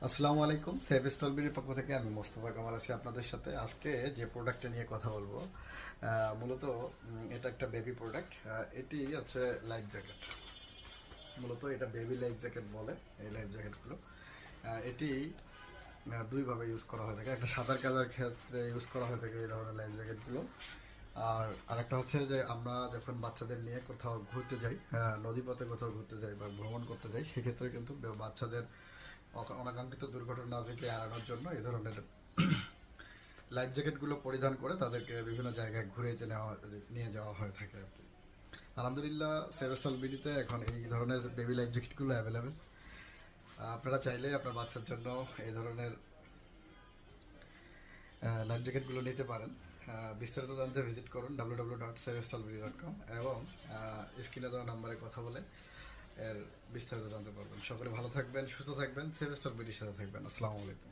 আসসালামু আলাইকুম। সেভ স্টলবির পক্ষ থেকে আমি মোস্তফা কামাল আছি আপনাদের সাথে। আজকে যে প্রোডাক্টটা নিয়ে কথা বলবো, মূলত এটা একটা বেবি প্রোডাক্ট। এটি হচ্ছে লাইফ জ্যাকেট। মূলত এটা বেবি লাইফ জ্যাকেট বলে এই লাইফ জ্যাকেটগুলো। এটি দুইভাবে ইউজ করা হয়ে থাকে। একটা সাঁতার কাজার ক্ষেত্রে ইউজ করা হয়ে থাকে এই ধরনের লাইফ জ্যাকেটগুলো। আর আরেকটা হচ্ছে যে আমরা যখন বাচ্চাদের নিয়ে কোথাও ঘুরতে যাই, নদীপথে কোথাও ঘুরতে যাই বা ভ্রমণ করতে যাই, সেক্ষেত্রে কিন্তু বাচ্চাদের অনাকাঙ্ক্ষিত দুর্ঘটনা থেকে এড়ানোর জন্য এই ধরনের লাইফ জ্যাকেটগুলো পরিধান করে তাদেরকে বিভিন্ন জায়গায় নিয়ে যাওয়া হয়ে থাকে আর কি। আলহামদুলিল্লাহ, সেভেস্টল বিডিতে এখন এই ধরনের বেবি লাইফ জ্যাকেটগুলো অ্যাভেলেবেল। আপনারা চাইলে আপনার বাচ্চার জন্য এই ধরনের লাইফ জ্যাকেটগুলো নিতে পারেন। বিস্তারিত জানতে ভিজিট করুন www.sevestalbidi.com এবং স্ক্রিনে দেওয়া নাম্বারে কথা বলে এর বিস্তারিত জানতে পারবেন। সকলে ভালো থাকবেন, সুস্থ থাকবেন, সেভেস্টল বিডির সাথে থাকবেন। আসসালামু আলাইকুম।